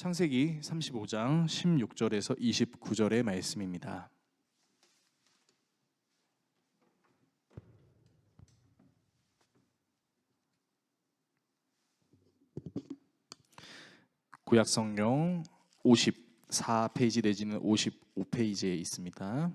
창세기 35장 16절에서 29절의 말씀입니다. 구약성경 54페이지 내지는 55페이지에 있습니다.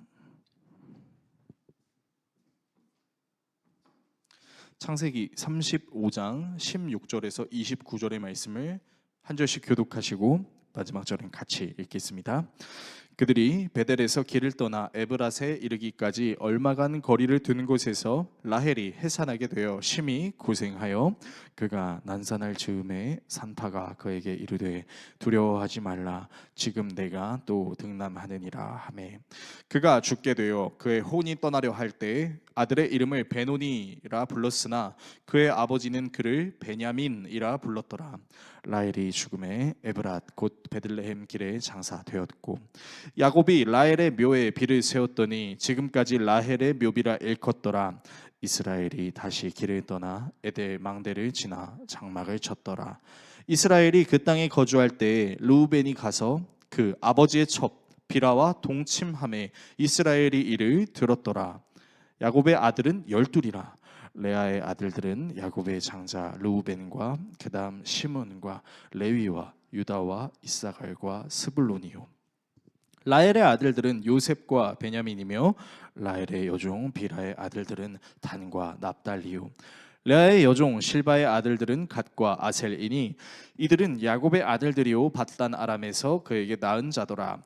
창세기 35장 16절에서 29절의 말씀을 한 절씩 교독하시고 마지막 절은 같이 읽겠습니다. 그들이 베델에서 길을 떠나 에브랏에 이르기까지 얼마간 거리를 둔 곳에서 라헬이 해산하게 되어 심히 고생하여 그가 난산할 즈음에 산파가 그에게 이르되 두려워하지 말라 지금 내가 또 등남하느니라 하매 그가 죽게 되어 그의 혼이 떠나려 할 때 아들의 이름을 베노니라 불렀으나 그의 아버지는 그를 베냐민이라 불렀더라. 라헬이 죽음에 에브랏 곧 베들레헴 길에 장사되었고 야곱이 라헬의 묘에 비를 세웠더니 지금까지 라헬의 묘비라 일컫더라. 이스라엘이 다시 길을 떠나 에델 망대를 지나 장막을 쳤더라. 이스라엘이 그 땅에 거주할 때 르우벤이 가서 그 아버지의 첩 비라와 동침함에 이스라엘이 이를 들었더라. 야곱의 아들은 12이라. 레아의 아들들은 야곱의 장자 르우벤과 그 다음 시몬과 레위와 유다와 이사갈과 스불론이요. 라헬의 아들들은 요셉과 베냐민이며 라헬의 여종 비라의 아들들은 단과 납달리요. 레아의 여종 실바의 아들들은 갓과 아셀이니 이들은 야곱의 아들들이요 밧단 아람에서 그에게 낳은 자더라.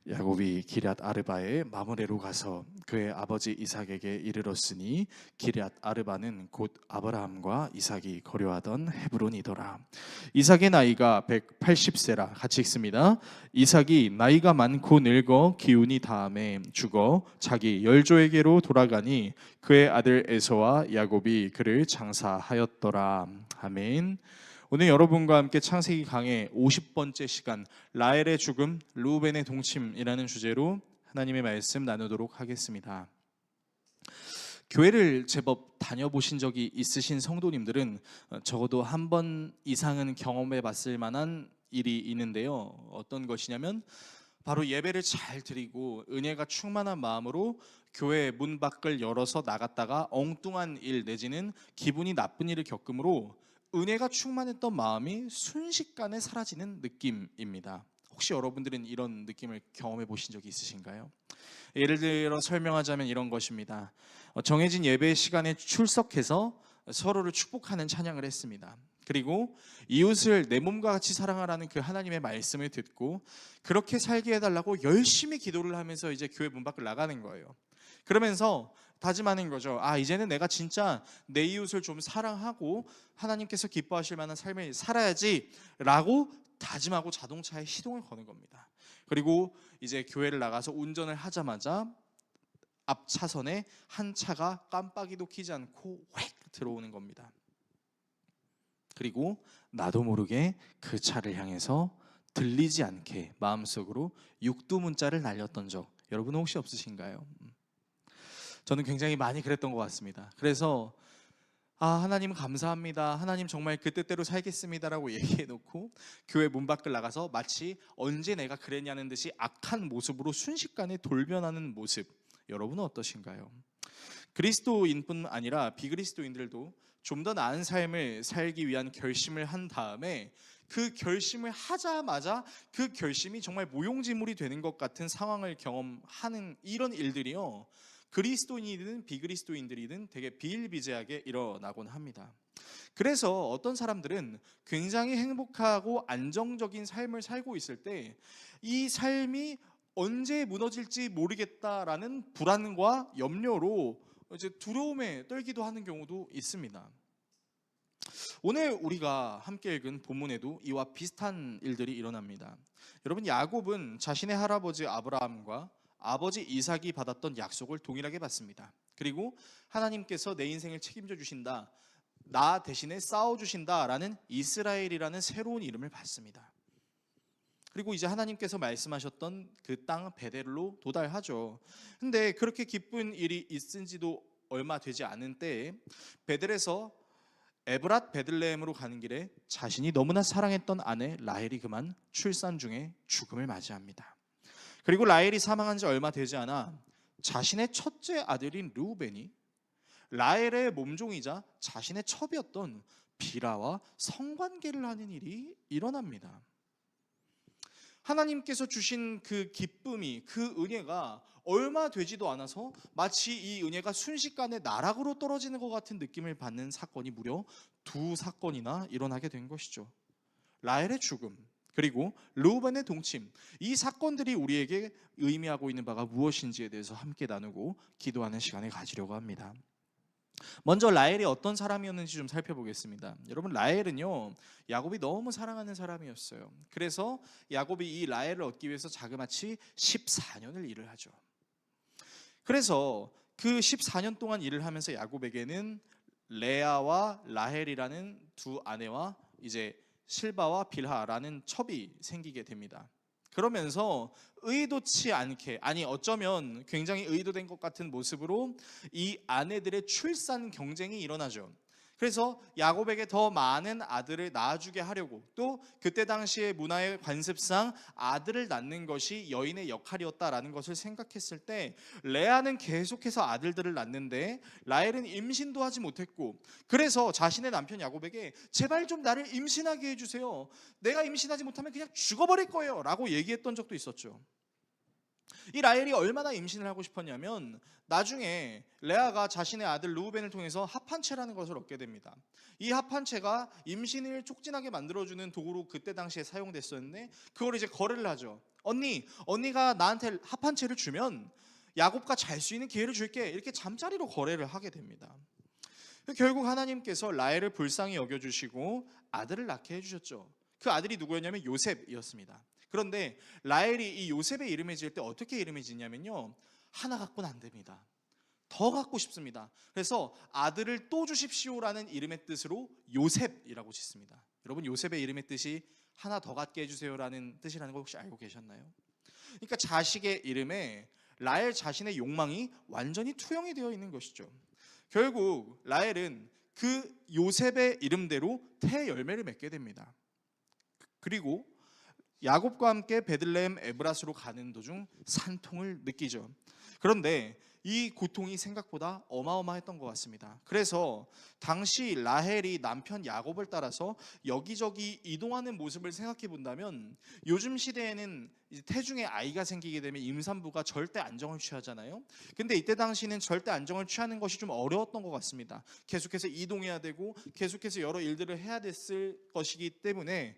야곱이 기럇 아르바에 마므레로 가서 그의 아버지 이삭에게 이르렀으니 기럇 아르바는 곧 아브라함과 이삭이 거류하던 헤브론이더라. 이삭의 나이가 180세라. 같이 읽습니다. 이삭이 나이가 많고 늙어 기운이 다함에 죽어 자기 열조에게로 돌아가니 그의 아들 에서와 야곱이 그를 장사하였더라. 아멘. 오늘 여러분과 함께 창세기 강의 50번째 시간 라헬의 죽음, 르우벤의 동침이라는 주제로 하나님의 말씀 나누도록 하겠습니다. 교회를 제법 다녀보신 적이 있으신 성도님들은 적어도 한 번 이상은 경험해 봤을 만한 일이 있는데요. 어떤 것이냐면 바로 예배를 잘 드리고 은혜가 충만한 마음으로 교회 문 밖을 열어서 나갔다가 엉뚱한 일 내지는 기분이 나쁜 일을 겪음으로 은혜가 충만했던 마음이 순식간에 사라지는 느낌입니다. 혹시 여러분들은 이런 느낌을 경험해 보신 적이 있으신가요? 예를 들어 설명하자면 이런 것입니다. 정해진 예배 시간에 출석해서 서로를 축복하는 찬양을 했습니다. 그리고 이웃을 내 몸과 같이 사랑하라는 그 하나님의 말씀을 듣고 그렇게 살게 해달라고 열심히 기도를 하면서 이제 교회 문 밖을 나가는 거예요. 그러면서 다짐하는 거죠. 이제는 내가 진짜 내 이웃을 좀 사랑하고 하나님께서 기뻐하실 만한 삶을 살아야지 라고 다짐하고 자동차에 시동을 거는 겁니다. 그리고 이제 교회를 나가서 운전을 하자마자 앞 차선에 한 차가 깜빡이도 켜지 않고 획 들어오는 겁니다. 그리고 나도 모르게 그 차를 향해서 들리지 않게 마음속으로 육두문자를 날렸던 적 여러분은 혹시 없으신가요? 저는 굉장히 많이 그랬던 것 같습니다. 그래서 하나님 감사합니다. 하나님 정말 그 뜻대로 살겠습니다라고 얘기해놓고 교회 문 밖을 나가서 마치 언제 내가 그랬냐는 듯이 악한 모습으로 순식간에 돌변하는 모습 여러분은 어떠신가요? 그리스도인뿐 아니라 비그리스도인들도 좀 더 나은 삶을 살기 위한 결심을 한 다음에 그 결심을 하자마자 그 결심이 정말 무용지물이 되는 것 같은 상황을 경험하는 이런 일들이요, 그리스도인이든 비그리스도인들이든 되게 비일비재하게 일어나곤 합니다. 그래서 어떤 사람들은 굉장히 행복하고 안정적인 삶을 살고 있을 때 이 삶이 언제 무너질지 모르겠다라는 불안과 염려로 이제 두려움에 떨기도 하는 경우도 있습니다. 오늘 우리가 함께 읽은 본문에도 이와 비슷한 일들이 일어납니다. 여러분, 야곱은 자신의 할아버지 아브라함과 아버지 이삭이 받았던 약속을 동일하게 받습니다. 그리고 하나님께서 내 인생을 책임져 주신다, 나 대신에 싸워주신다라는 이스라엘이라는 새로운 이름을 받습니다. 그리고 이제 하나님께서 말씀하셨던 그 땅 베델로 도달하죠. 근데 그렇게 기쁜 일이 있은 지도 얼마 되지 않은 때에 베델에서 에브랏 베들레헴으로 가는 길에 자신이 너무나 사랑했던 아내 라헬이 그만 출산 중에 죽음을 맞이합니다. 그리고 라헬이 사망한 지 얼마 되지 않아 자신의 첫째 아들인 르우벤이 라헬의 몸종이자 자신의 첩이었던 빌하와 성관계를 하는 일이 일어납니다. 하나님께서 주신 그 기쁨이, 그 은혜가 얼마 되지도 않아서 마치 이 은혜가 순식간에 나락으로 떨어지는 것 같은 느낌을 받는 사건이 무려 두 사건이나 일어나게 된 것이죠. 라헬의 죽음, 그리고 르우벤의 동침, 이 사건들이 우리에게 의미하고 있는 바가 무엇인지에 대해서 함께 나누고 기도하는 시간을 가지려고 합니다. 먼저 라헬이 어떤 사람이었는지 좀 살펴보겠습니다. 여러분, 라헬은요, 야곱이 너무 사랑하는 사람이었어요. 그래서 야곱이 이 라헬을 얻기 위해서 자그마치 14년을 일을 하죠. 그래서 그 14년 동안 일을 하면서 야곱에게는 레아와 라헬이라는 두 아내와 이제 실바와 빌하라는 첩이 생기게 됩니다. 그러면서 의도치 않게, 아니 어쩌면 굉장히 의도된 것 같은 모습으로 이 아내들의 출산 경쟁이 일어나죠. 그래서 야곱에게 더 많은 아들을 낳아주게 하려고, 또 그때 당시의 문화의 관습상 아들을 낳는 것이 여인의 역할이었다라는 것을 생각했을 때 레아는 계속해서 아들들을 낳는데 라헬은 임신도 하지 못했고, 그래서 자신의 남편 야곱에게 제발 좀 나를 임신하게 해주세요, 내가 임신하지 못하면 그냥 죽어버릴 거예요 라고 얘기했던 적도 있었죠. 이 라헬이 얼마나 임신을 하고 싶었냐면 나중에 레아가 자신의 아들 르우벤을 통해서 합한채라는 것을 얻게 됩니다. 이 합한채가 임신을 촉진하게 만들어주는 도구로 그때 당시에 사용됐었는데 그걸 이제 거래를 하죠. 언니가 나한테 합한채를 주면 야곱과 잘 수 있는 기회를 줄게, 이렇게 잠자리로 거래를 하게 됩니다. 결국 하나님께서 라헬을 불쌍히 여겨주시고 아들을 낳게 해주셨죠. 그 아들이 누구였냐면 요셉이었습니다. 그런데 라헬이 이 요셉의 이름을 지을 때 어떻게 이름을 짓냐면요, 하나 갖고는 안 됩니다. 더 갖고 싶습니다. 그래서 아들을 또 주십시오라는 이름의 뜻으로 요셉이라고 짓습니다. 여러분, 요셉의 이름의 뜻이 하나 더 갖게 해주세요라는 뜻이라는 걸 혹시 알고 계셨나요? 그러니까 자식의 이름에 라헬 자신의 욕망이 완전히 투영이 되어 있는 것이죠. 결국 라헬은 그 요셉의 이름대로 태 열매를 맺게 됩니다. 그리고 야곱과 함께 베들레헴 에브라스로 가는 도중 산통을 느끼죠. 그런데 이 고통이 생각보다 어마어마했던 것 같습니다. 그래서 당시 라헬이 남편 야곱을 따라서 여기저기 이동하는 모습을 생각해 본다면, 요즘 시대에는 이제 태중에 아이가 생기게 되면 임산부가 절대 안정을 취하잖아요. 근데 이때 당시는 절대 안정을 취하는 것이 좀 어려웠던 것 같습니다. 계속해서 이동해야 되고 계속해서 여러 일들을 해야 됐을 것이기 때문에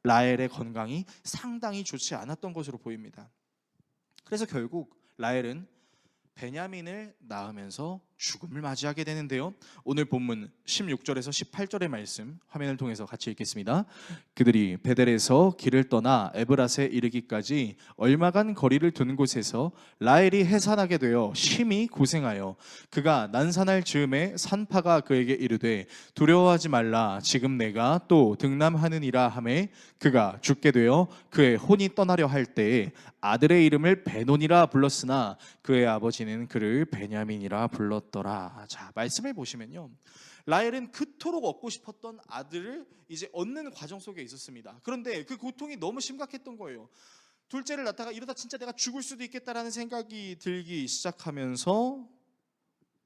라헬의 건강이 상당히 좋지 않았던 것으로 보입니다. 그래서 결국 라헬은 베냐민을 낳으면서 죽음을 맞이하게 되는데요. 오늘 본문 16절에서 18절의 말씀 화면을 통해서 같이 읽겠습니다. 그들이 베델에서 길을 떠나 에브랏에 이르기까지 얼마간 거리를 둔 곳에서 라헬이 해산하게 되어 심히 고생하여 그가 난산할 즈음에 산파가 그에게 이르되 두려워하지 말라, 지금 내가 또 등남하느니라 하매 그가 죽게 되어 그의 혼이 떠나려 할 때에 아들의 이름을 베논이라 불렀으나 그의 아버지는 그를 베냐민이라 불렀더라. 자, 말씀을 보시면요, 라헬은 그토록 얻고 싶었던 아들을 이제 얻는 과정 속에 있었습니다. 그런데 그 고통이 너무 심각했던 거예요. 둘째를 낳다가 이러다 진짜 내가 죽을 수도 있겠다라는 생각이 들기 시작하면서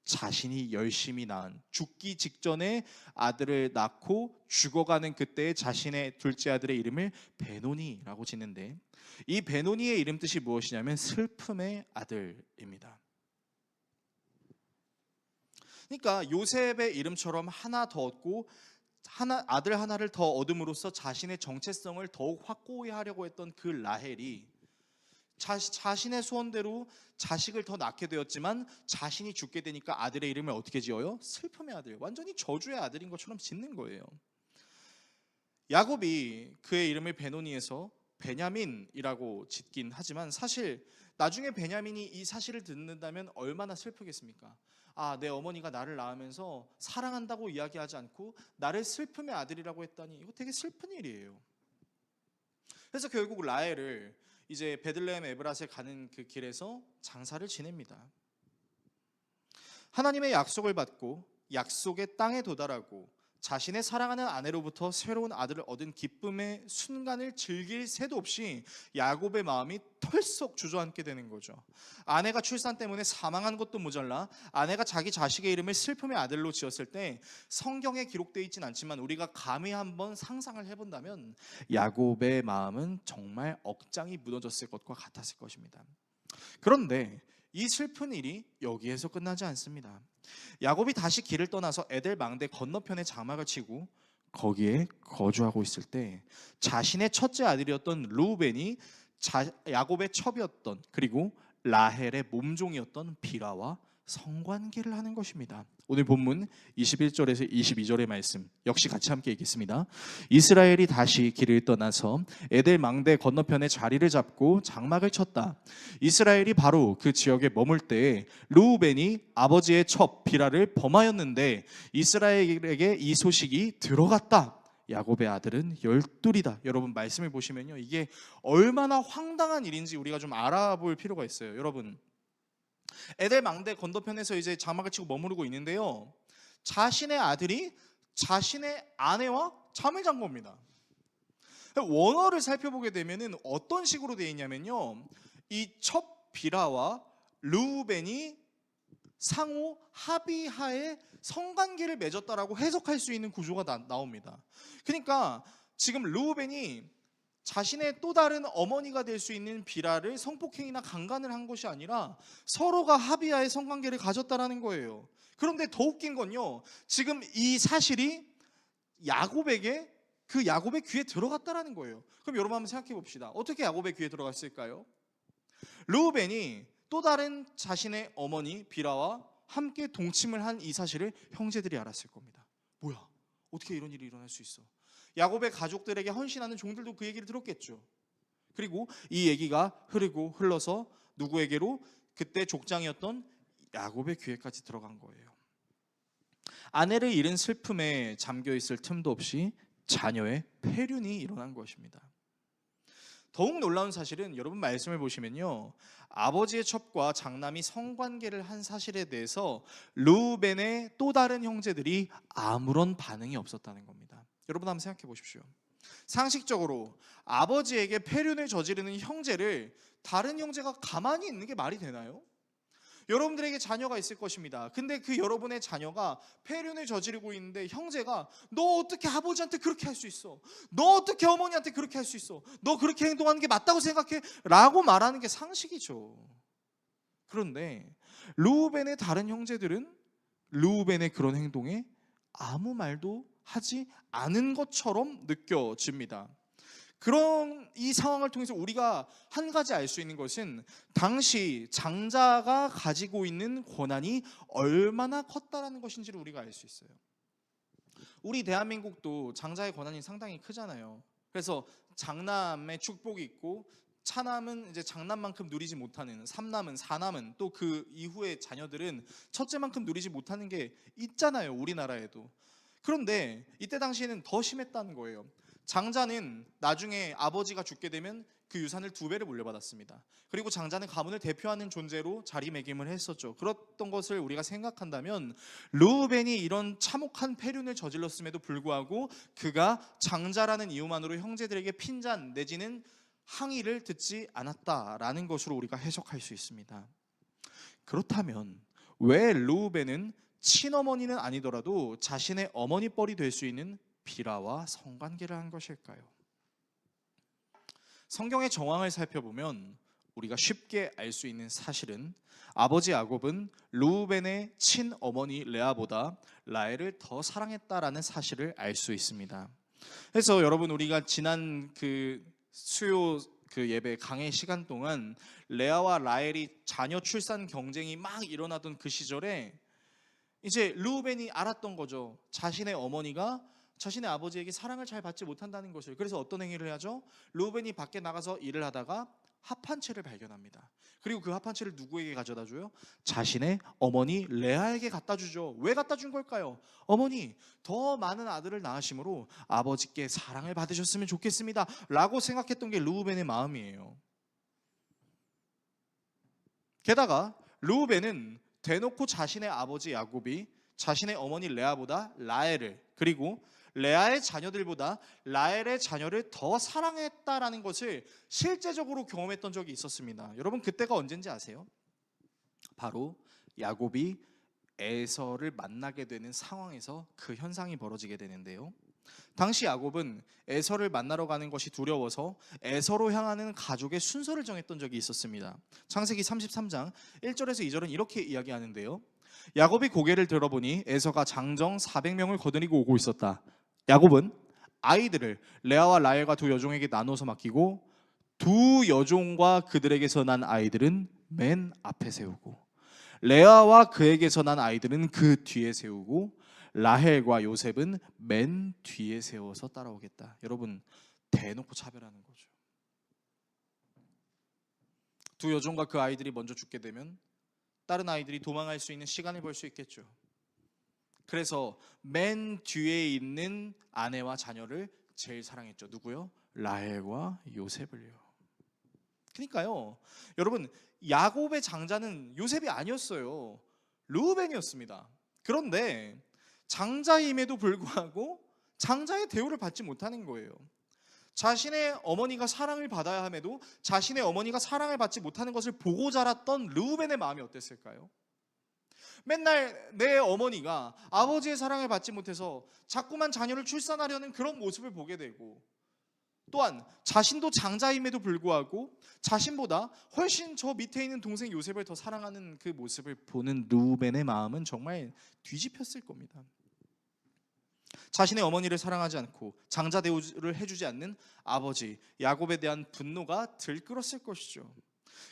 자신이 열심히 낳은, 죽기 직전에 아들을 낳고 죽어가는 그때 자신의 둘째 아들의 이름을 베노니라고 짓는데, 이 베노니의 이름 뜻이 무엇이냐면 슬픔의 아들입니다. 그러니까 요셉의 이름처럼 하나 더 얻고 아들 하나를 더 얻음으로써 자신의 정체성을 더욱 확고히 하려고 했던 그 라헬이 자신의 소원대로 자식을 더 낳게 되었지만 자신이 죽게 되니까 아들의 이름을 어떻게 지어요? 슬픔의 아들, 완전히 저주의 아들인 것처럼 짓는 거예요. 야곱이 그의 이름을 베노니에서 베냐민이라고 짓긴 하지만 사실 나중에 베냐민이 이 사실을 듣는다면 얼마나 슬프겠습니까? 아, 내 어머니가 나를 낳으면서 사랑한다고 이야기하지 않고 나를 슬픔의 아들이라고 했다니, 이거 되게 슬픈 일이에요. 그래서 결국 라헬을 이제 베들레헴 에브랏에 가는 그 길에서 장사를 지냅니다. 하나님의 약속을 받고 약속의 땅에 도달하고 자신의 사랑하는 아내로부터 새로운 아들을 얻은 기쁨의 순간을 즐길 새도 없이 야곱의 마음이 털썩 주저앉게 되는 거죠. 아내가 출산 때문에 사망한 것도 모자라 아내가 자기 자식의 이름을 슬픔의 아들로 지었을 때 성경에 기록되어 있진 않지만 우리가 감히 한번 상상을 해본다면 야곱의 마음은 정말 억장이 무너졌을 것과 같았을 것입니다. 그런데 이 슬픈 일이 여기에서 끝나지 않습니다. 야곱이 다시 길을 떠나서 에델 망대 건너편에 장막을 치고 거기에 거주하고 있을 때 자신의 첫째 아들이었던 르우벤이 야곱의 첩이었던 그리고 라헬의 몸종이었던 비라와 성관계를 하는 것입니다. 오늘 본문 21절에서 22절의 말씀 역시 같이 함께 읽겠습니다. 이스라엘이 다시 길을 떠나서 에델 망대 건너편에 자리를 잡고 장막을 쳤다. 이스라엘이 바로 그 지역에 머물 때에 르우벤이 아버지의 첩 비라를 범하였는데 이스라엘에게 이 소식이 들어갔다. 야곱의 아들은 12이다. 여러분 말씀을 보시면요, 이게 얼마나 황당한 일인지 우리가 좀 알아볼 필요가 있어요. 여러분, 에델 망대 건너편에서 이제 장막을 치고 머무르고 있는데요, 자신의 아들이 자신의 아내와 잠을 잔 겁니다. 원어를 살펴보게 되면은 어떤 식으로 되어 있냐면요, 이 첩 비라와 르우벤이 상호 합의하에 성관계를 맺었다라고 해석할 수 있는 구조가 나옵니다. 그러니까 지금 르우벤이 자신의 또 다른 어머니가 될 수 있는 비라를 성폭행이나 강간을 한 것이 아니라 서로가 합의하에 성관계를 가졌다라는 거예요. 그런데 더 웃긴 건요, 지금 이 사실이 야곱의 귀에 들어갔다라는 거예요. 그럼 여러분 한번 생각해 봅시다. 어떻게 야곱의 귀에 들어갔을까요? 르우벤이 또 다른 자신의 어머니 비라와 함께 동침을 한 이 사실을 형제들이 알았을 겁니다. 뭐야? 어떻게 이런 일이 일어날 수 있어? 야곱의 가족들에게 헌신하는 종들도 그 얘기를 들었겠죠. 그리고 이 얘기가 흐르고 흘러서 누구에게로? 그때 족장이었던 야곱의 귀에까지 들어간 거예요. 아내를 잃은 슬픔에 잠겨있을 틈도 없이 자녀의 폐륜이 일어난 것입니다. 더욱 놀라운 사실은 여러분 말씀을 보시면요, 아버지의 첩과 장남이 성관계를 한 사실에 대해서 르우벤의 또 다른 형제들이 아무런 반응이 없었다는 겁니다. 여러분 한번 생각해 보십시오. 상식적으로 아버지에게 폐륜을 저지르는 형제를 다른 형제가 가만히 있는 게 말이 되나요? 여러분들에게 자녀가 있을 것입니다. 근데 그 여러분의 자녀가 폐륜을 저지르고 있는데 형제가 너 어떻게 아버지한테 그렇게 할 수 있어? 너 어떻게 어머니한테 그렇게 할 수 있어? 너 그렇게 행동하는 게 맞다고 생각해? 라고 말하는 게 상식이죠. 그런데 르우벤의 다른 형제들은 르우벤의 그런 행동에 아무 말도 하지 않은 것처럼 느껴집니다. 그런 이 상황을 통해서 우리가 한 가지 알 수 있는 것은 당시 장자가 가지고 있는 권한이 얼마나 컸다라는 것인지를 우리가 알 수 있어요. 우리 대한민국도 장자의 권한이 상당히 크잖아요. 그래서 장남의 축복이 있고 차남은 이제 장남만큼 누리지 못하는, 삼남은, 사남은, 또 그 이후의 자녀들은 첫째만큼 누리지 못하는 게 있잖아요, 우리나라에도. 그런데 이때 당시에는 더 심했다는 거예요. 장자는 나중에 아버지가 죽게 되면 그 유산을 2배를 물려받았습니다. 그리고 장자는 가문을 대표하는 존재로 자리매김을 했었죠. 그랬던 것을 우리가 생각한다면 르우벤이 이런 참혹한 폐륜을 저질렀음에도 불구하고 그가 장자라는 이유만으로 형제들에게 핀잔 내지는 항의를 듣지 않았다라는 것으로 우리가 해석할 수 있습니다. 그렇다면 왜 르우벤은 친어머니는 아니더라도 자신의 어머니 뻘이 될 수 있는 비라와 성관계를 한 것일까요? 성경의 정황을 살펴보면 우리가 쉽게 알 수 있는 사실은 아버지 야곱은 르우벤의 친어머니 레아보다 라헬을 더 사랑했다라는 사실을 알 수 있습니다. 그래서 여러분, 우리가 지난 그 수요 예배 강의 시간 동안 레아와 라헬이 자녀 출산 경쟁이 막 일어나던 그 시절에 이제 르우벤이 알았던 거죠. 자신의 어머니가 자신의 아버지에게 사랑을 잘 받지 못한다는 것을. 그래서 어떤 행위를 하죠? 르우벤이 밖에 나가서 일을 하다가 합한채를 발견합니다. 그리고 그 합한채를 누구에게 가져다 줘요? 자신의 어머니 레아에게 갖다 주죠. 왜 갖다 준 걸까요? 어머니, 더 많은 아들을 낳으심으로 아버지께 사랑을 받으셨으면 좋겠습니다 라고 생각했던 게 르우벤의 마음이에요. 게다가 르우벤은 대놓고 자신의 아버지 야곱이 자신의 어머니 레아보다 라헬을, 그리고 레아의 자녀들보다 라헬의 자녀를 더 사랑했다라는 것을 실제적으로 경험했던 적이 있었습니다. 여러분, 그때가 언젠지 아세요? 바로 야곱이 에서를 만나게 되는 상황에서 그 현상이 벌어지게 되는데요. 당시 야곱은 에서를 만나러 가는 것이 두려워서 에서로 향하는 가족의 순서를 정했던 적이 있었습니다. 창세기 33장 1절에서 2절은 이렇게 이야기하는데요. 야곱이 고개를 들어보니 에서가 장정 400명을 거느리고 오고 있었다. 야곱은 아이들을 레아와 라헬과 두 여종에게 나눠서 맡기고 두 여종과 그들에게서 난 아이들은 맨 앞에 세우고 레아와 그에게서 난 아이들은 그 뒤에 세우고 라헬과 요셉은 맨 뒤에 세워서 따라오겠다. 여러분, 대놓고 차별하는 거죠. 두 여종과 그 아이들이 먼저 죽게 되면 다른 아이들이 도망할 수 있는 시간을 벌 수 있겠죠. 그래서 맨 뒤에 있는 아내와 자녀를 제일 사랑했죠. 누구요? 라헬과 요셉을요. 그러니까요, 여러분, 야곱의 장자는 요셉이 아니었어요. 르우벤이었습니다. 그런데 장자임에도 불구하고 장자의 대우를 받지 못하는 거예요. 자신의 어머니가 사랑을 받아야 함에도 자신의 어머니가 사랑을 받지 못하는 것을 보고 자랐던 르우벤의 마음이 어땠을까요? 맨날 내 어머니가 아버지의 사랑을 받지 못해서 자꾸만 자녀를 출산하려는 그런 모습을 보게 되고, 또한 자신도 장자임에도 불구하고 자신보다 훨씬 저 밑에 있는 동생 요셉을 더 사랑하는 그 모습을 보는 르우벤의 마음은 정말 뒤집혔을 겁니다. 자신의 어머니를 사랑하지 않고 장자 대우를 해주지 않는 아버지 야곱에 대한 분노가 들끓었을 것이죠.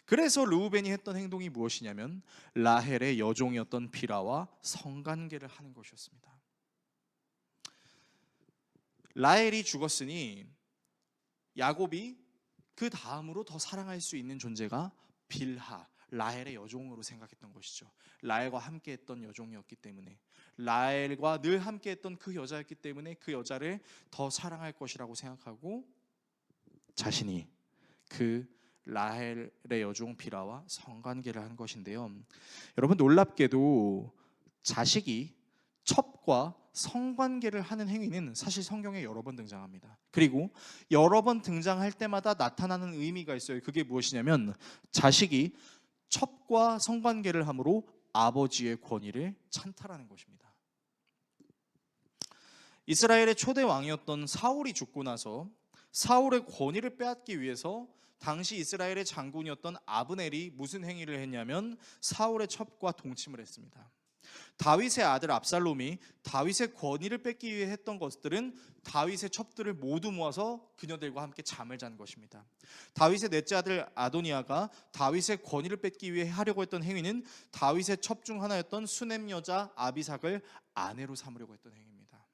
그래서 르우벤이 했던 행동이 무엇이냐면 라헬의 여종이었던 빌하와 성관계를 하는 것이었습니다. 라헬이 죽었으니 야곱이 그 다음으로 더 사랑할 수 있는 존재가 빌하, 라헬의 여종으로 생각했던 것이죠. 라헬과 함께했던 여종이었기 때문에, 라헬과 늘 함께했던 그 여자였기 때문에 그 여자를 더 사랑할 것이라고 생각하고 자신이 그 라헬의 여종 빌하와 성관계를 한 것인데요. 여러분, 놀랍게도 자식이 첩과 성관계를 하는 행위는 사실 성경에 여러 번 등장합니다. 그리고 여러 번 등장할 때마다 나타나는 의미가 있어요. 그게 무엇이냐면 자식이 첩과 성관계를 함으로 아버지의 권위를 찬탈하는 것입니다. 이스라엘의 초대 왕이었던 사울이 죽고 나서 사울의 권위를 빼앗기 위해서 당시 이스라엘의 장군이었던 아브넬이 무슨 행위를 했냐면 사울의 첩과 동침을 했습니다. 다윗의 아들 압살롬이 다윗의 권위를 뺏기 위해 했던 것들은 다윗의 첩들을 모두 모아서 그녀들과 함께 잠을 잔 것입니다. 다윗의 넷째 아들 아도니아가 다윗의 권위를 뺏기 위해 하려고 했던 행위는 다윗의 첩 중 하나였던 수넴 여자 아비삭을 아내로 삼으려고 했던 행위입니다.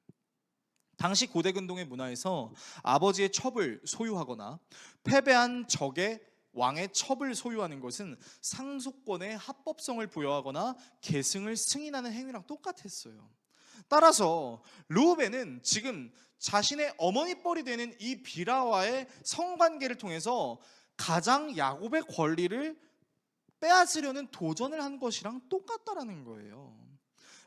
당시 고대 근동의 문화에서 아버지의 첩을 소유하거나 패배한 적의 왕의 첩을 소유하는 것은 상속권의 합법성을 부여하거나 계승을 승인하는 행위랑 똑같았어요. 따라서 르우벤은 지금 자신의 어머니뻘이 되는 이 빌하와의 성관계를 통해서 가장 야곱의 권리를 빼앗으려는 도전을 한 것이랑 똑같다라는 거예요.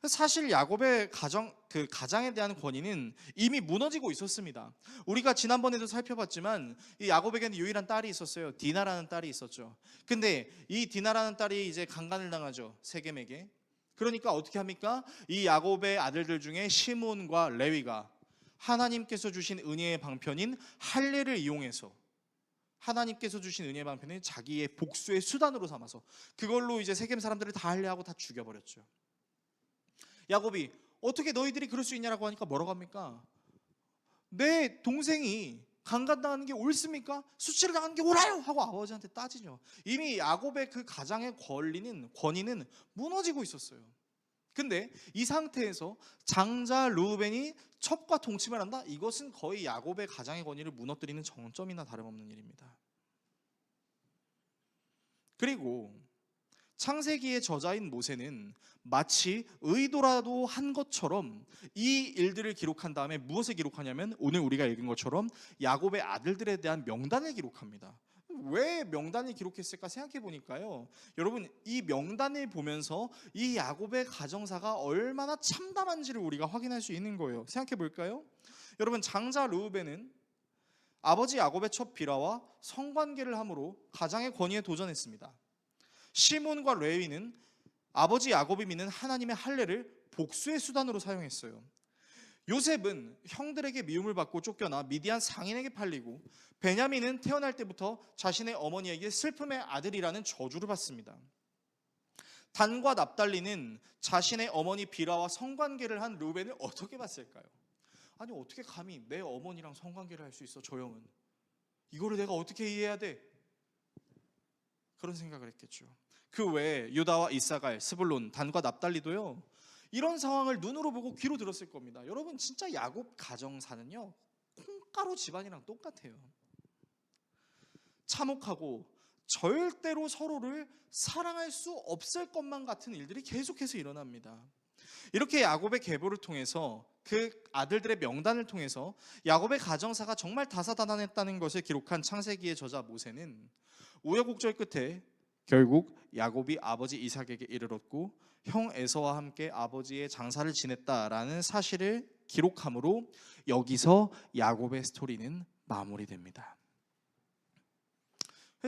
사실 야곱의 가장에 대한 권위는 이미 무너지고 있었습니다. 우리가 지난번에도 살펴봤지만 이 야곱에게는 유일한 딸이 있었어요. 디나라는 딸이 있었죠. 근데 이 디나라는 딸이 이제 강간을 당하죠, 세겜에게. 그러니까 어떻게 합니까? 이 야곱의 아들들 중에 시몬과 레위가 하나님께서 주신 은혜의 방편인 할례를 이용해서 하나님께서 주신 은혜의 방편을 자기의 복수의 수단으로 삼아서 그걸로 이제 세겜 사람들을 다 할례하고 다 죽여버렸죠. 야곱이 어떻게 너희들이 그럴 수 있냐라고 하니까 뭐라고 합니까? 내 동생이 강간당하는 게 옳습니까? 수치를 당하는 게 옳아요! 하고 아버지한테 따지죠. 이미 야곱의 그 가장의 권위는 무너지고 있었어요. 근데 이 상태에서 장자 르우벤이 첩과 동침을 한다? 이것은 거의 야곱의 가장의 권위를 무너뜨리는 정점이나 다름없는 일입니다. 그리고 창세기의 저자인 모세는 마치 의도라도 한 것처럼 이 일들을 기록한 다음에 무엇을 기록하냐면 오늘 우리가 읽은 것처럼 야곱의 아들들에 대한 명단을 기록합니다. 왜 명단을 기록했을까 생각해 보니까요, 여러분, 이 명단을 보면서 이 야곱의 가정사가 얼마나 참담한지를 우리가 확인할 수 있는 거예요. 생각해 볼까요? 여러분, 장자 르우벤은 아버지 야곱의 첫 비라와 성관계를 함으로 가장의 권위에 도전했습니다. 시몬과 레위는 아버지 야곱이 믿는 하나님의 할례를 복수의 수단으로 사용했어요. 요셉은 형들에게 미움을 받고 쫓겨나 미디안 상인에게 팔리고, 베냐민은 태어날 때부터 자신의 어머니에게 슬픔의 아들이라는 저주를 받습니다. 단과 납달리는 자신의 어머니 비라와 성관계를 한 르우벤을 어떻게 봤을까요? 아니, 어떻게 감히 내 어머니랑 성관계를 할 수 있어, 저 형은. 이거를 내가 어떻게 이해해야 돼? 그런 생각을 했겠죠. 그 외에 유다와 이사갈, 스불론, 단과 납달리도요, 이런 상황을 눈으로 보고 귀로 들었을 겁니다. 여러분, 진짜 야곱 가정사는요, 콩가루 집안이랑 똑같아요. 참혹하고 절대로 서로를 사랑할 수 없을 것만 같은 일들이 계속해서 일어납니다. 이렇게 야곱의 계보를 통해서, 그 아들들의 명단을 통해서 야곱의 가정사가 정말 다사다난했다는 것을 기록한 창세기의 저자 모세는 우여곡절 끝에 결국 야곱이 아버지 이삭에게 이르렀고 형 에서와 함께 아버지의 장사를 지냈다라는 사실을 기록함으로 여기서 야곱의 스토리는 마무리됩니다.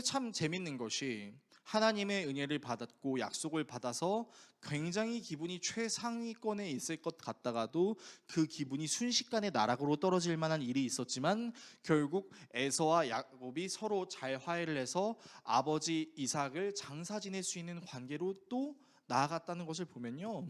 참 재밌는 것이, 하나님의 은혜를 받았고 약속을 받아서 굉장히 기분이 최상위권에 있을 것 같다가도 그 기분이 순식간에 나락으로 떨어질 만한 일이 있었지만, 결국 에서와 야곱이 서로 잘 화해를 해서 아버지 이삭을 장사 지낼 수 있는 관계로 또 나아갔다는 것을 보면요,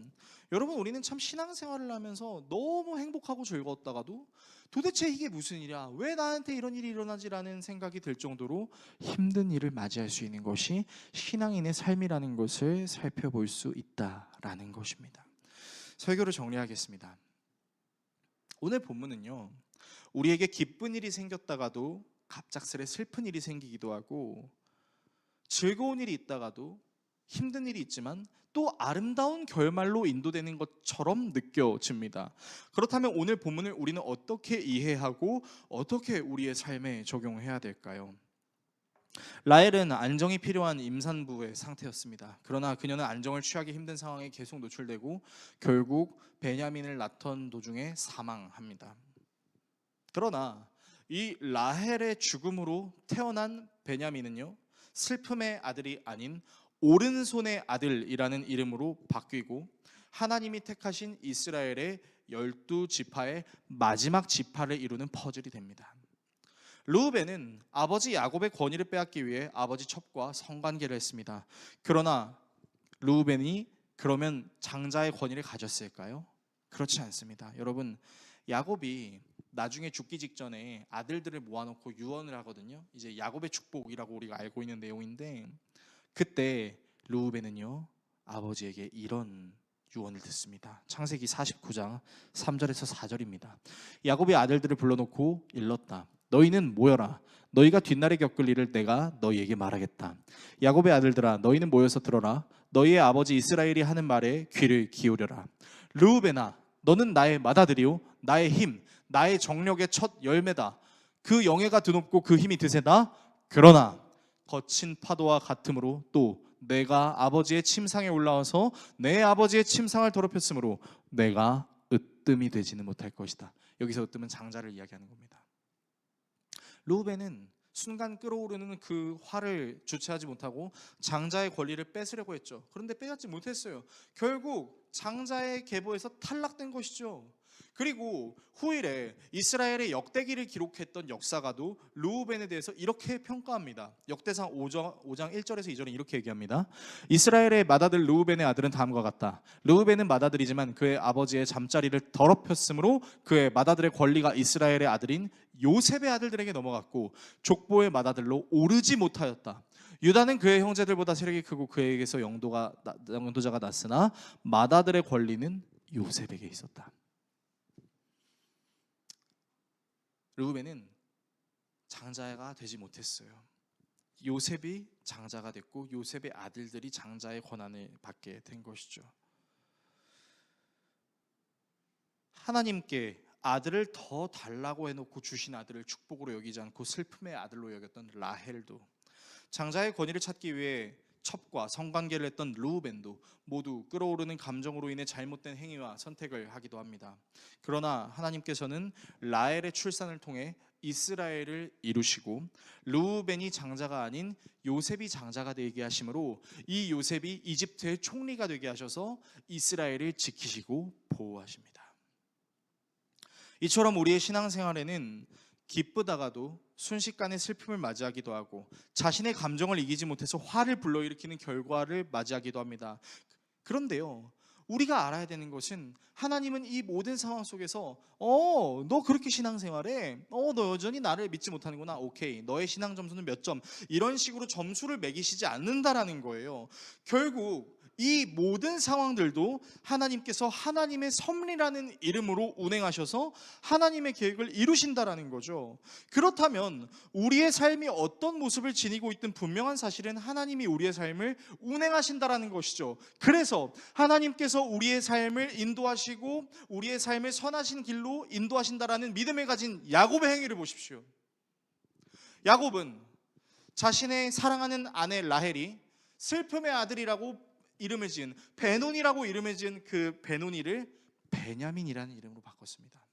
여러분, 우리는 참 신앙생활을 하면서 너무 행복하고 즐거웠다가도 도대체 이게 무슨 일이야, 왜 나한테 이런 일이 일어나지라는 생각이 들 정도로 힘든 일을 맞이할 수 있는 것이 신앙인의 삶이라는 것을 살펴볼 수 있다라는 것입니다. 설교를 정리하겠습니다. 오늘 본문은요, 우리에게 기쁜 일이 생겼다가도 갑작스레 슬픈 일이 생기기도 하고, 즐거운 일이 있다가도 힘든 일이 있지만 또 아름다운 결말로 인도되는 것처럼 느껴집니다. 그렇다면 오늘 본문을 우리는 어떻게 이해하고 어떻게 우리의 삶에 적용해야 될까요? 라헬은 안정이 필요한 임산부의 상태였습니다. 그러나 그녀는 안정을 취하기 힘든 상황에 계속 노출되고 결국 베냐민을 낳던 도중에 사망합니다. 그러나 이 라헬의 죽음으로 태어난 베냐민은요, 슬픔의 아들이 아닌 오른손의 아들이라는 이름으로 바뀌고 하나님이 택하신 이스라엘의 12지파의 마지막 지파를 이루는 퍼즐이 됩니다. 르우벤은 아버지 야곱의 권위를 빼앗기 위해 아버지 첩과 성관계를 했습니다. 그러나 르우벤이 그러면 장자의 권위를 가졌을까요? 그렇지 않습니다. 여러분, 야곱이 나중에 죽기 직전에 아들들을 모아놓고 유언을 하거든요. 이제 야곱의 축복이라고 우리가 알고 있는 내용인데, 그때 르우벤은요, 아버지에게 이런 유언을 듣습니다. 창세기 49장 3절에서 4절입니다. 야곱이 아들들을 불러놓고 일렀다. 너희는 모여라. 너희가 뒷날에 겪을 일을 내가 너희에게 말하겠다. 야곱의 아들들아, 너희는 모여서 들어라. 너희의 아버지 이스라엘이 하는 말에 귀를 기울여라. 르우벤아, 너는 나의 맏아들이요 나의 힘, 나의 정력의 첫 열매다. 그 영예가 드높고 그 힘이 드세다. 그러나 거친 파도와 같으므로 또 내가 아버지의 침상에 올라와서 내 아버지의 침상을 더럽혔으므로 내가 으뜸이 되지는 못할 것이다. 여기서 으뜸은 장자를 이야기하는 겁니다. 르우벤은 순간 끓어오르는 그 화를 주체하지 못하고 장자의 권리를 뺏으려고 했죠. 그런데 빼앗지 못했어요. 결국 장자의 계보에서 탈락된 것이죠. 그리고 후일에 이스라엘의 역대기를 기록했던 역사가도 르우벤에 대해서 이렇게 평가합니다. 역대상 5장 1절에서 2절은 이렇게 얘기합니다. 이스라엘의 맏아들 르우벤의 아들은 다음과 같다. 르우벤은 맏아들이지만 그의 아버지의 잠자리를 더럽혔으므로 그의 맏아들의 권리가 이스라엘의 아들인 요셉의 아들들에게 넘어갔고 족보의 맏아들로 오르지 못하였다. 유다는 그의 형제들보다 세력이 크고 그에게서 영도자가 났으나 맏아들의 권리는 요셉에게 있었다. 르우벤은 장자가 되지 못했어요. 요셉이 장자가 됐고 요셉의 아들들이 장자의 권한을 받게 된 것이죠. 하나님께 아들을 더 달라고 해놓고 주신 아들을 축복으로 여기지 않고 슬픔의 아들로 여겼던 라헬도, 장자의 권위를 찾기 위해 첩과 성관계를 했던 르우벤도 모두 끌어오르는 감정으로 인해 잘못된 행위와 선택을 하기도 합니다. 그러나 하나님께서는 라헬의 출산을 통해 이스라엘을 이루시고 르우벤이 장자가 아닌 요셉이 장자가 되게 하심으로 이 요셉이 이집트의 총리가 되게 하셔서 이스라엘을 지키시고 보호하십니다. 이처럼 우리의 신앙생활에는 기쁘다가도 순식간에 슬픔을 맞이하기도 하고 자신의 감정을 이기지 못해서 화를 불러일으키는 결과를 맞이하기도 합니다. 그런데요, 우리가 알아야 되는 것은 하나님은 이 모든 상황 속에서 너 그렇게 신앙생활해? 너 여전히 나를 믿지 못하는구나. 오케이, 너의 신앙 점수는 몇 점? 이런 식으로 점수를 매기시지 않는다라는 거예요. 결국 이 모든 상황들도 하나님께서 하나님의 섭리라는 이름으로 운행하셔서 하나님의 계획을 이루신다라는 거죠. 그렇다면 우리의 삶이 어떤 모습을 지니고 있든 분명한 사실은 하나님이 우리의 삶을 운행하신다라는 것이죠. 그래서 하나님께서 우리의 삶을 인도하시고 우리의 삶을 선하신 길로 인도하신다라는 믿음을 가진 야곱의 행위를 보십시오. 야곱은 자신의 사랑하는 아내 라헬이 슬픔의 아들이라고 이름을 지은, 베노니라고 이름을 지은 그 베노니를 베냐민이라는 이름으로 바꿨습니다.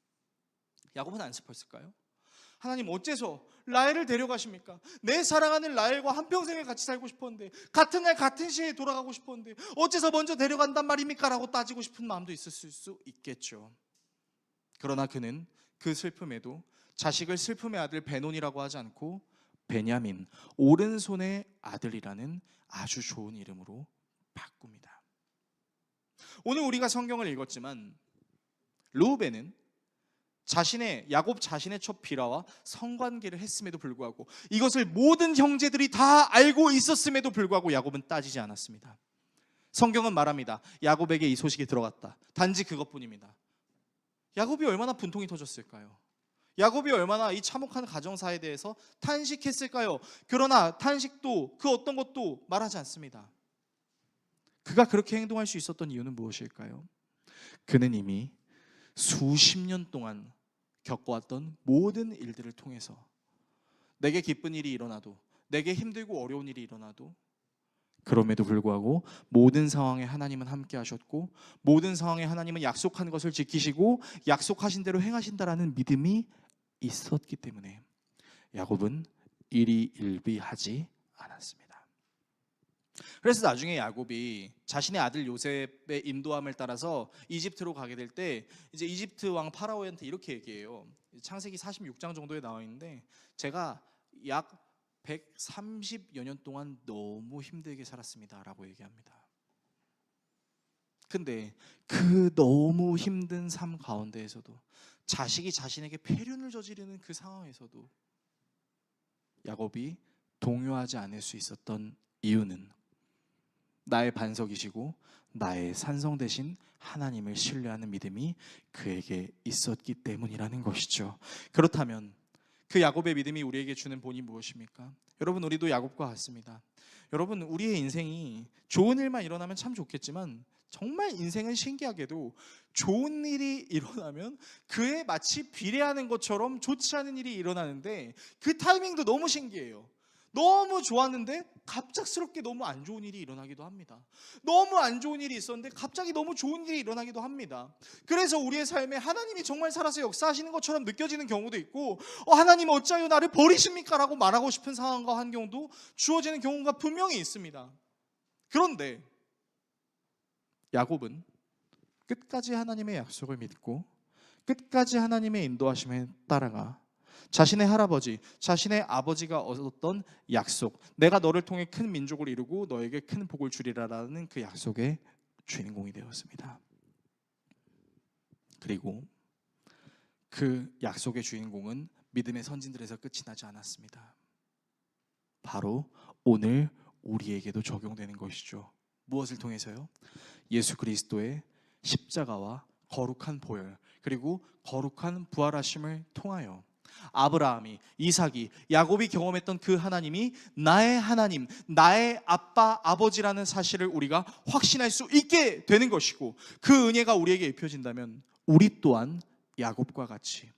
야곱은 안 슬펐을까요? 하나님 어째서 라헬을 데려가십니까? 내 사랑하는 라헬과 한평생을 같이 살고 싶었는데, 같은 날 같은 시에 돌아가고 싶었는데 어째서 먼저 데려간단 말입니까? 라고 따지고 싶은 마음도 있었을 수 있겠죠. 그러나 그는 그 슬픔에도 자식을 슬픔의 아들 베논이라고 하지 않고 베냐민, 오른손의 아들이라는 아주 좋은 이름으로 바꿉니다. 오늘 우리가 성경을 읽었지만 르우벤은 야곱 자신의 첩 비라와 성관계를 했음에도 불구하고, 이것을 모든 형제들이 다 알고 있었음에도 불구하고 야곱은 따지지 않았습니다. 성경은 말합니다. 야곱에게 이 소식이 들어갔다. 단지 그것뿐입니다. 야곱이 얼마나 분통이 터졌을까요? 야곱이 얼마나 이 참혹한 가정사에 대해서 탄식했을까요? 그러나 탄식도 그 어떤 것도 말하지 않습니다. 그가 그렇게 행동할 수 있었던 이유는 무엇일까요? 그는 이미 수십 년 동안 겪어왔던 모든 일들을 통해서 내게 기쁜 일이 일어나도, 내게 힘들고 어려운 일이 일어나도, 그럼에도 불구하고 모든 상황에 하나님은 함께 하셨고 모든 상황에 하나님은 약속한 것을 지키시고 약속하신 대로 행하신다라는 믿음이 있었기 때문에 야곱은 일희일비하지 않았습니다. 그래서 나중에 야곱이 자신의 아들 요셉의 인도함을 따라서 이집트로 가게 될 때 이제 이집트 왕 파라오한테 이렇게 얘기해요. 창세기 46장 정도에 나와 있는데, 제가 약 130여 년 동안 너무 힘들게 살았습니다 라고 얘기합니다. 근데 그 너무 힘든 삶 가운데에서도, 자식이 자신에게 폐륜을 저지르는 그 상황에서도 야곱이 동요하지 않을 수 있었던 이유는 나의 반석이시고 나의 산성 되신 하나님을 신뢰하는 믿음이 그에게 있었기 때문이라는 것이죠. 그렇다면 그 야곱의 믿음이 우리에게 주는 본이 무엇입니까? 여러분, 우리도 야곱과 같습니다. 여러분, 우리의 인생이 좋은 일만 일어나면 참 좋겠지만 정말 인생은 신기하게도 좋은 일이 일어나면 그에 마치 비례하는 것처럼 좋지 않은 일이 일어나는데, 그 타이밍도 너무 신기해요. 너무 좋았는데 갑작스럽게 너무 안 좋은 일이 일어나기도 합니다. 너무 안 좋은 일이 있었는데 갑자기 너무 좋은 일이 일어나기도 합니다. 그래서 우리의 삶에 하나님이 정말 살아서 역사하시는 것처럼 느껴지는 경우도 있고, 하나님 어찌하여 나를 버리십니까? 라고 말하고 싶은 상황과 환경도 주어지는 경우가 분명히 있습니다. 그런데 야곱은 끝까지 하나님의 약속을 믿고 끝까지 하나님의 인도하심에 따라가 자신의 할아버지, 자신의 아버지가 얻었던 약속, 내가 너를 통해 큰 민족을 이루고 너에게 큰 복을 주리라라는 그 약속의 주인공이 되었습니다. 그리고 그 약속의 주인공은 믿음의 선진들에서 끝이 나지 않았습니다. 바로 오늘 우리에게도 적용되는 것이죠. 무엇을 통해서요? 예수 그리스도의 십자가와 거룩한 보혈, 그리고 거룩한 부활하심을 통하여 아브라함이, 이삭이, 야곱이 경험했던 그 하나님이 나의 하나님, 나의 아빠, 아버지라는 사실을 우리가 확신할 수 있게 되는 것이고, 그 은혜가 우리에게 입혀진다면 우리 또한 야곱과 같이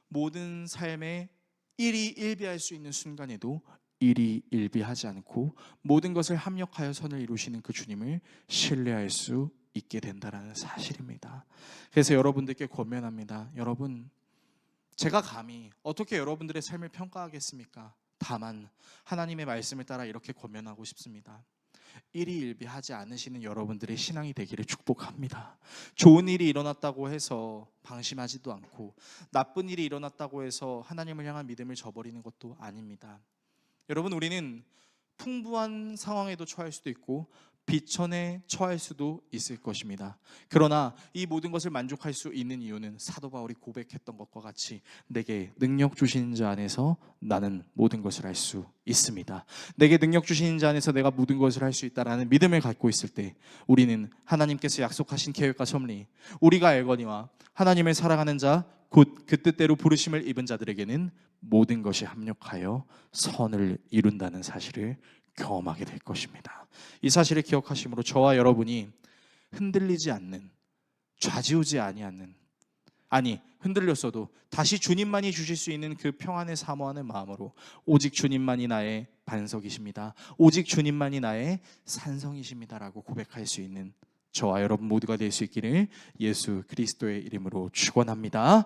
모든 삶에 일희일비할 수 있는 순간에도 일희일비하지 않고 모든 것을 합력하여 선을 이루시는 그 주님을 신뢰할 수 있게 된다는 사실입니다. 그래서 여러분들께 권면합니다. 여러분, 제가 감히 어떻게 여러분들의 삶을 평가하겠습니까? 다만 하나님의 말씀을 따라 이렇게 권면하고 싶습니다. 일희일비하지 않으시는 여러분들의 신앙이 되기를 축복합니다. 좋은 일이 일어났다고 해서 방심하지도 않고 나쁜 일이 일어났다고 해서 하나님을 향한 믿음을 저버리는 것도 아닙니다. 여러분, 우리는 풍부한 상황에도 처할 수도 있고 비천에 처할 수도 있을 것입니다. 그러나 이 모든 것을 만족할 수 있는 이유는 사도 바울이 고백했던 것과 같이 내게 능력 주시는 자 안에서 나는 모든 것을 할 수 있습니다. 내게 능력 주시는 자 안에서 내가 모든 것을 할 수 있다라는 믿음을 갖고 있을 때 우리는 하나님께서 약속하신 계획과 섭리, 우리가 알거니와 하나님을 사랑하는 자 곧 그 뜻대로 부르심을 입은 자들에게는 모든 것이 합력하여 선을 이룬다는 사실을 경험하게 될 것입니다. 이 사실을 기억하심으로 저와 여러분이 흔들리지 않는, 좌지우지 아니하는, 흔들렸어도 다시 주님만이 주실 수 있는 그 평안을 사모하는 마음으로 오직 주님만이 나의 반석이십니다, 오직 주님만이 나의 산성이십니다라고 고백할 수 있는 저와 여러분 모두가 될 수 있기를 예수 그리스도의 이름으로 축원합니다.